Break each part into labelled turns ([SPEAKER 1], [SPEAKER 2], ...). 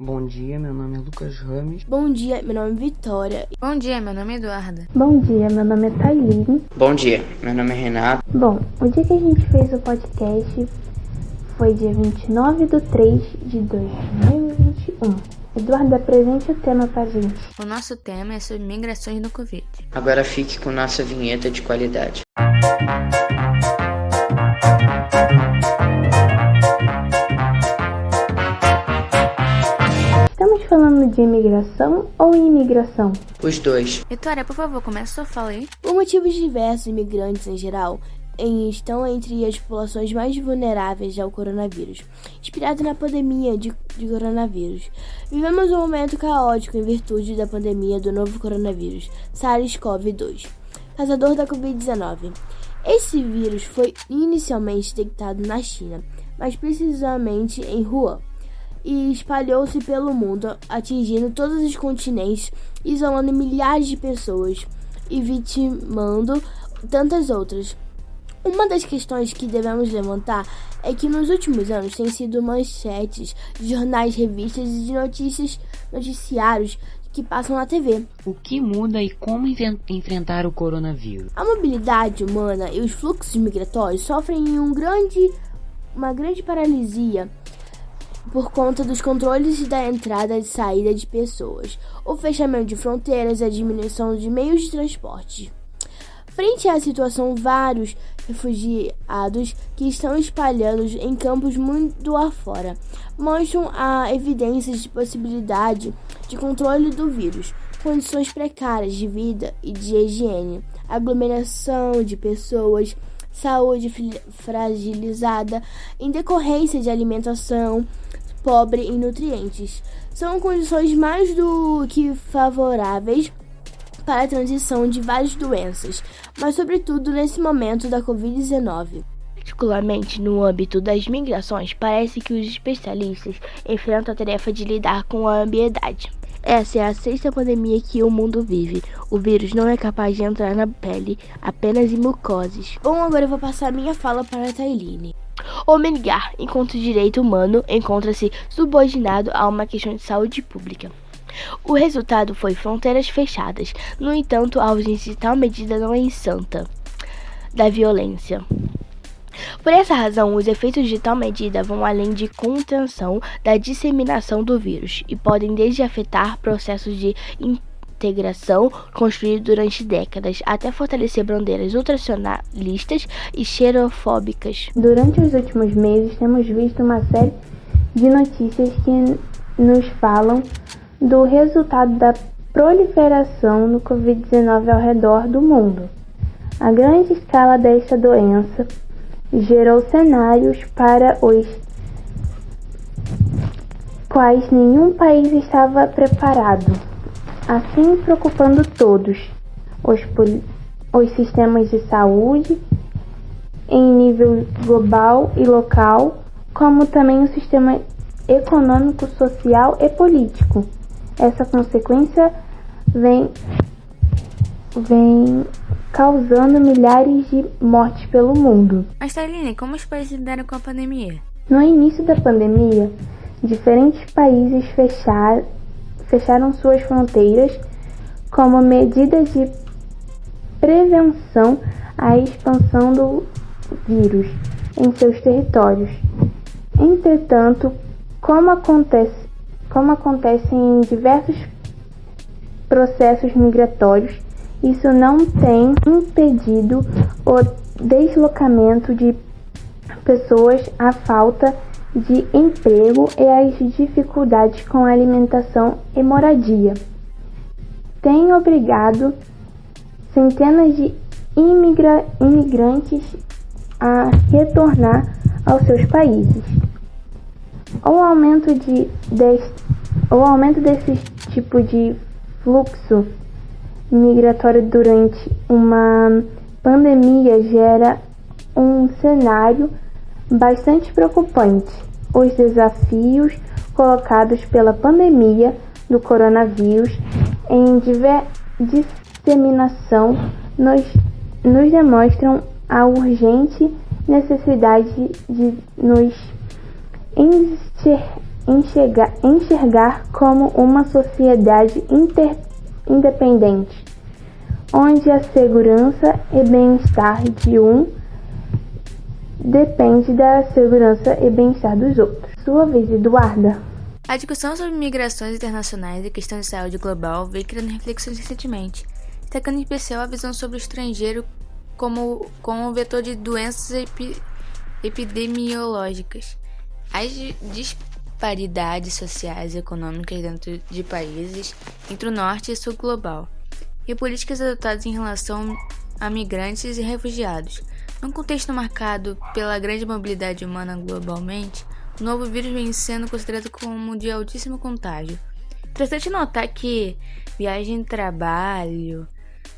[SPEAKER 1] Bom dia, meu nome é Lucas Rames.
[SPEAKER 2] Bom dia, meu nome é Vitória.
[SPEAKER 3] Bom dia, meu nome é Eduarda.
[SPEAKER 4] Bom dia, meu nome é Thaline.
[SPEAKER 5] Bom dia, meu nome é Renato.
[SPEAKER 4] Bom, o dia que a gente fez o podcast foi dia 29/3/2021. Eduardo, apresente o tema pra gente.
[SPEAKER 3] O nosso tema é sobre migrações no Covid.
[SPEAKER 5] Agora fique com nossa vinheta de qualidade.
[SPEAKER 4] Estamos falando de imigração ou imigração?
[SPEAKER 5] Os dois.
[SPEAKER 3] Vitória, por favor, começa sua fala aí.
[SPEAKER 2] Por motivos diversos, imigrantes em geral estão entre as populações mais vulneráveis ao coronavírus, inspirado na pandemia de coronavírus. Vivemos um momento caótico em virtude da pandemia do novo coronavírus, SARS-CoV-2, causador da Covid-19. Esse vírus foi inicialmente detectado na China, mais precisamente em Wuhan, e espalhou-se pelo mundo, atingindo todos os continentes, isolando milhares de pessoas e vitimando tantas outras. Uma das questões que devemos levantar é que nos últimos anos têm sido manchetes de jornais, revistas e de noticiários que passam na TV.
[SPEAKER 1] O que muda e como enfrentar o coronavírus?
[SPEAKER 2] A mobilidade humana e os fluxos migratórios sofrem uma grande paralisia por conta dos controles da entrada e saída de pessoas, o fechamento de fronteiras e a diminuição de meios de transporte. Frente à situação, vários refugiados que estão espalhados em campos muito afora mostram a evidências de possibilidade de controle do vírus, condições precárias de vida e de higiene, aglomeração de pessoas, saúde fragilizada em decorrência de alimentação pobre em nutrientes. São condições mais do que favoráveis para a transição de várias doenças, mas sobretudo nesse momento da Covid-19. Particularmente no âmbito das migrações, parece que os especialistas enfrentam a tarefa de lidar com a ambiguidade. Essa é a sexta pandemia que o mundo vive. O vírus não é capaz de entrar na pele, apenas em mucoses. Bom, agora eu vou passar a minha fala para a Thaline. O migrar, enquanto direito humano, encontra-se subordinado a uma questão de saúde pública. O resultado foi fronteiras fechadas. No entanto, a ausência de tal medida não é isenta da violência. Por essa razão, os efeitos de tal medida vão além de contenção da disseminação do vírus e podem desde afetar processos de integração construídos durante décadas, até fortalecer bandeiras ultranacionalistas e xenofóbicas.
[SPEAKER 4] Durante os últimos meses, temos visto uma série de notícias que nos falam do resultado da proliferação do Covid-19 ao redor do mundo. A grande escala desta doença gerou cenários para os quais nenhum país estava preparado, assim preocupando todos, os sistemas de saúde em nível global e local, como também o sistema econômico, social e político. Essa consequência vem causando milhares de mortes pelo mundo.
[SPEAKER 3] Mas, Thaline, como os países lidaram com a pandemia?
[SPEAKER 4] No início da pandemia, diferentes países fecharam suas fronteiras como medida de prevenção à expansão do vírus em seus territórios. Entretanto, como acontece em diversos processos migratórios, isso não tem impedido o deslocamento de pessoas, a falta de emprego e as dificuldades com alimentação e moradia. Tem obrigado centenas de imigrantes a retornar aos seus países. O aumento desse tipo de fluxo migratório durante uma pandemia gera um cenário bastante preocupante. Os desafios colocados pela pandemia do coronavírus em disseminação nos demonstram a urgente necessidade de nos enxergar como uma sociedade independente, onde a segurança e bem-estar de um depende da segurança e bem-estar dos outros. Sua vez, Eduarda.
[SPEAKER 3] A discussão sobre migrações internacionais e questão de saúde global veio criando reflexões recentemente, destacando em especial a visão sobre o estrangeiro como um vetor de doenças epidemiológicas. As disparidades sociais e econômicas dentro de países entre o norte e sul global, e políticas adotadas em relação a migrantes e refugiados. Num contexto marcado pela grande mobilidade humana globalmente, o novo vírus vem sendo considerado como de altíssimo contágio. Interessante notar que viagem de trabalho,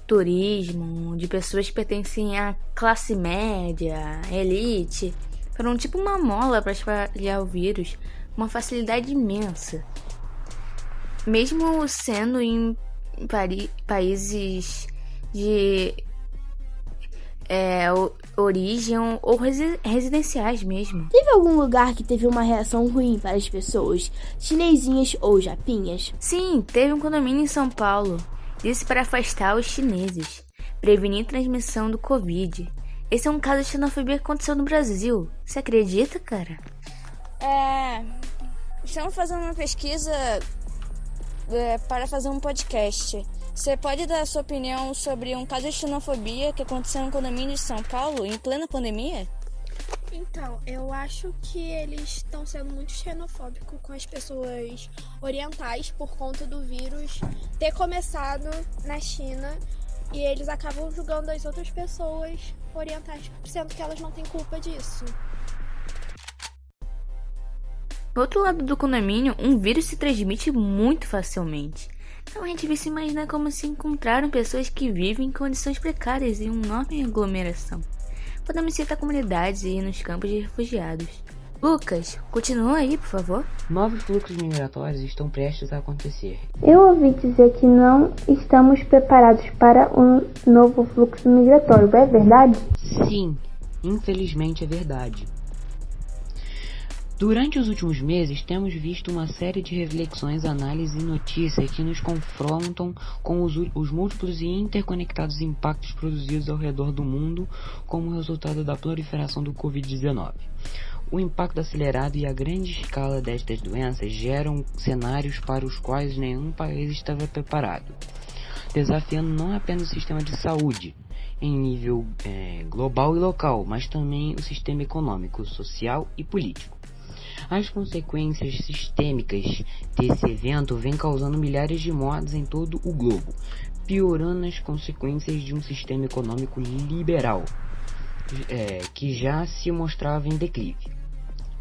[SPEAKER 3] turismo, de pessoas que pertencem à classe média, elite, foram tipo uma mola para espalhar o vírus, uma facilidade imensa. Mesmo sendo em países de origem ou residenciais mesmo.
[SPEAKER 2] Teve algum lugar que teve uma reação ruim para as pessoas, chinesinhas ou japinhas?
[SPEAKER 3] Sim, teve um condomínio em São Paulo. Disse para afastar os chineses, prevenir a transmissão do Covid. Esse é um caso de xenofobia que aconteceu no Brasil. Você acredita, cara?
[SPEAKER 6] Estamos fazendo uma pesquisa para fazer um podcast. Você pode dar a sua opinião sobre um caso de xenofobia que aconteceu no condomínio de São Paulo em plena pandemia?
[SPEAKER 7] Então, eu acho que eles estão sendo muito xenofóbicos com as pessoas orientais por conta do vírus ter começado na China e eles acabam julgando as outras pessoas orientais, sendo que elas não têm culpa disso.
[SPEAKER 3] Do outro lado do condomínio, um vírus se transmite muito facilmente. Então a gente vê se imaginar como se encontraram pessoas que vivem em condições precárias em uma enorme aglomeração. Podemos citar comunidades e nos campos de refugiados. Lucas, continua aí, por favor.
[SPEAKER 1] Novos fluxos migratórios estão prestes a acontecer.
[SPEAKER 4] Eu ouvi dizer que não estamos preparados para um novo fluxo migratório, é verdade?
[SPEAKER 1] Sim, infelizmente é verdade. Durante os últimos meses, temos visto uma série de reflexões, análises e notícias que nos confrontam com os múltiplos e interconectados impactos produzidos ao redor do mundo como resultado da proliferação do Covid-19. O impacto acelerado e a grande escala destas doenças geram cenários para os quais nenhum país estava preparado, desafiando não apenas o sistema de saúde em nível global e local, mas também o sistema econômico, social e político. As consequências sistêmicas desse evento vêm causando milhares de mortes em todo o globo, piorando as consequências de um sistema econômico liberal, que já se mostrava em declive.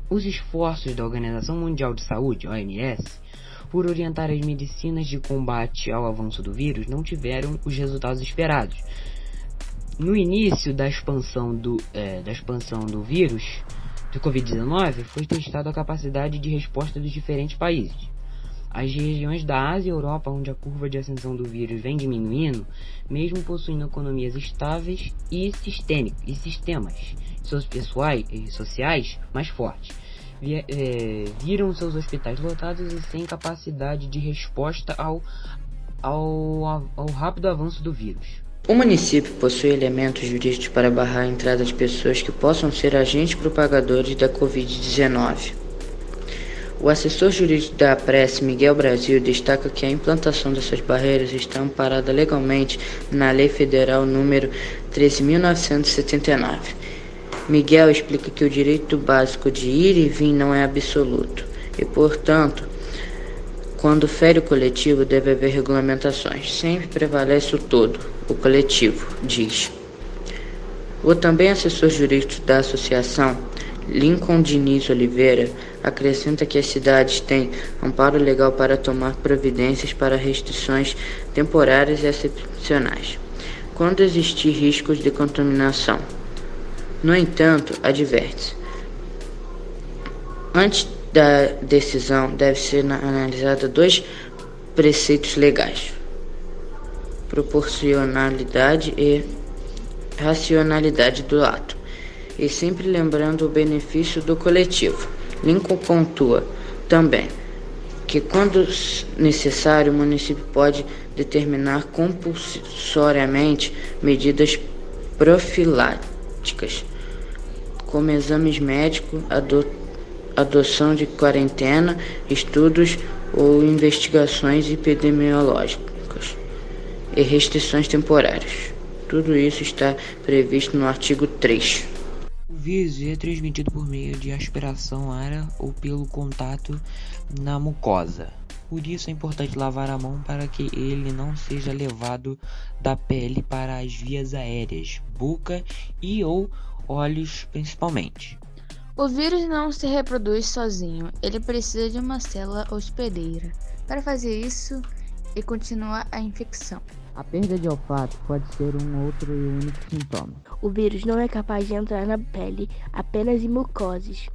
[SPEAKER 1] Os esforços da Organização Mundial de Saúde, OMS, por orientar as medicinas de combate ao avanço do vírus não tiveram os resultados esperados. No início da expansão do vírus do Covid-19, foi testada a capacidade de resposta dos diferentes países. As regiões da Ásia e Europa, onde a curva de ascensão do vírus vem diminuindo, mesmo possuindo economias estáveis e sistemas pessoais e sociais mais fortes, viram seus hospitais lotados e sem capacidade de resposta ao rápido avanço do vírus.
[SPEAKER 5] O município possui elementos jurídicos para barrar a entrada de pessoas que possam ser agentes propagadores da Covid-19. O assessor jurídico da Prece, Miguel Brasil, destaca que a implantação dessas barreiras está amparada legalmente na Lei Federal número 13.979. Miguel explica que o direito básico de ir e vir não é absoluto e, portanto, quando fere o coletivo, deve haver regulamentações. Sempre prevalece o todo, o coletivo, diz. O também assessor jurídico da associação, Lincoln Diniz Oliveira, acrescenta que as cidades têm amparo legal para tomar providências para restrições temporárias e excepcionais, quando existir riscos de contaminação. No entanto, adverte: antes da decisão deve ser analisada dois preceitos legais: proporcionalidade e racionalidade do ato, e sempre lembrando o benefício do coletivo. Lincoln pontua: também que, quando necessário, o município pode determinar compulsoriamente medidas profiláticas, como exames médicos, adoção de quarentena, estudos ou investigações epidemiológicas e restrições temporárias. Tudo isso está previsto no artigo 3.
[SPEAKER 1] O vírus é transmitido por meio de aspiração ar ou pelo contato na mucosa. Por isso é importante lavar a mão para que ele não seja levado da pele para as vias aéreas, boca e ou olhos principalmente.
[SPEAKER 3] O vírus não se reproduz sozinho, ele precisa de uma célula hospedeira para fazer isso e continuar a infecção.
[SPEAKER 1] A perda de olfato pode ser um outro e único sintoma.
[SPEAKER 2] O vírus não é capaz de entrar na pele, apenas em mucosas,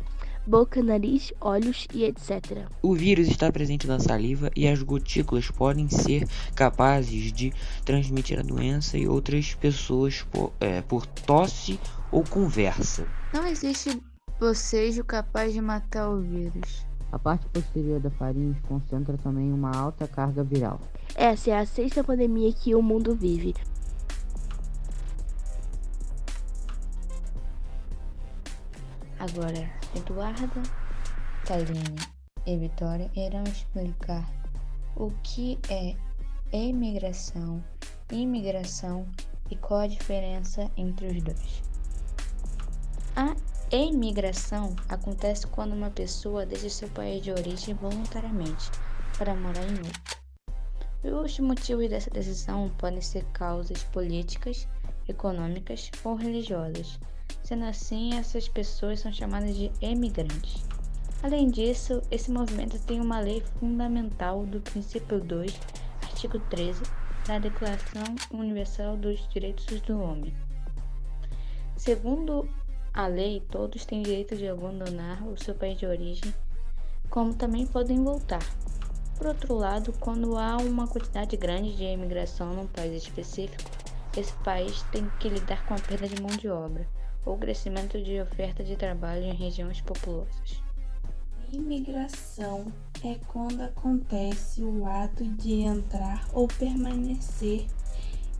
[SPEAKER 2] boca, nariz, olhos e etc.
[SPEAKER 1] O vírus está presente na saliva e as gotículas podem ser capazes de transmitir a doença em outras pessoas por tosse ou conversa.
[SPEAKER 3] Não existe bocejo capaz de matar o vírus.
[SPEAKER 1] A parte posterior da faringe concentra também uma alta carga viral.
[SPEAKER 2] Essa é a 6ª pandemia que o mundo vive.
[SPEAKER 3] Agora, Eduarda, Taline e Vitória irão explicar o que é emigração, imigração e qual a diferença entre os dois. A emigração acontece quando uma pessoa deixa seu país de origem voluntariamente para morar em outro. Os motivos dessa decisão podem ser causas políticas, econômicas ou religiosas. Sendo assim, essas pessoas são chamadas de emigrantes. Além disso, esse movimento tem uma lei fundamental do princípio 2, artigo 13, da Declaração Universal dos Direitos do Homem. Segundo a lei, todos têm direito de abandonar o seu país de origem, como também podem voltar. Por outro lado, quando há uma quantidade grande de imigração num país específico, esse país tem que lidar com a perda de mão de obra ou crescimento de oferta de trabalho em regiões populosas.
[SPEAKER 8] Imigração é quando acontece o ato de entrar ou permanecer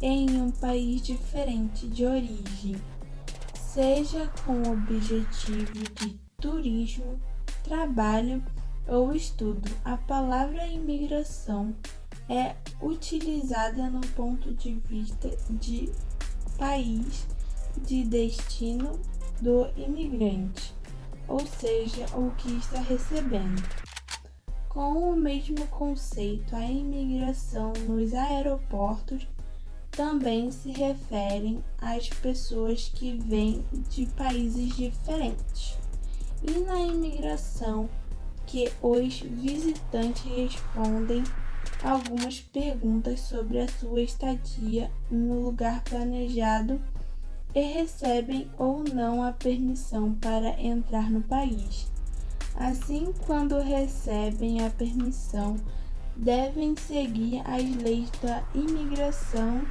[SPEAKER 8] em um país diferente de origem, seja com o objetivo de turismo, trabalho ou estudo. A palavra imigração é utilizada no ponto de vista de país de destino do imigrante, ou seja, o que está recebendo. Com o mesmo conceito, a imigração nos aeroportos também se referem às pessoas que vêm de países diferentes. E na imigração, que os visitantes respondem algumas perguntas sobre a sua estadia no lugar planejado e recebem ou não a permissão para entrar no país. Assim, quando recebem a permissão, devem seguir as leis da imigração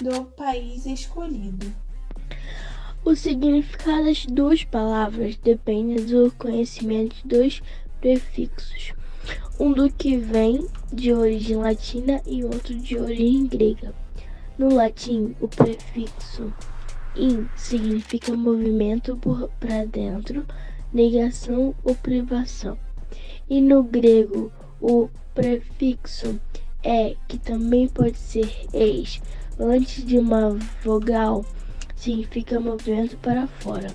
[SPEAKER 8] do país escolhido.
[SPEAKER 2] O significado das duas palavras depende do conhecimento dos prefixos, um do que vem de origem latina e outro de origem grega. No latim, o prefixo in significa movimento para dentro, negação ou privação. E no grego, o prefixo que também pode ser eis, antes de uma vogal, significa movimento para fora.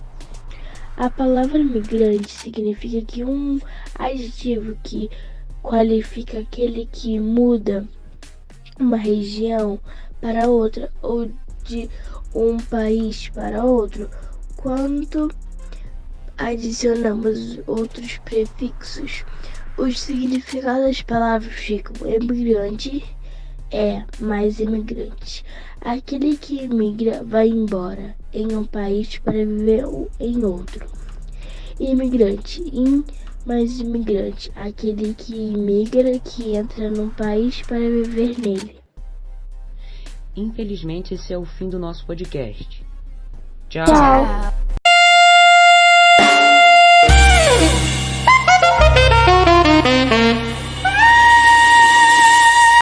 [SPEAKER 2] A palavra migrante significa que um adjetivo que qualifica aquele que muda uma região para outra ou de um país para outro. Quando adicionamos outros prefixos, os significados das palavras ficam: imigrante mais imigrante, aquele que migra vai embora em um país para viver em outro. Imigrante mais imigrante, aquele que imigra, que entra num país para viver nele.
[SPEAKER 1] Infelizmente, esse é o fim do nosso podcast.
[SPEAKER 2] Tchau.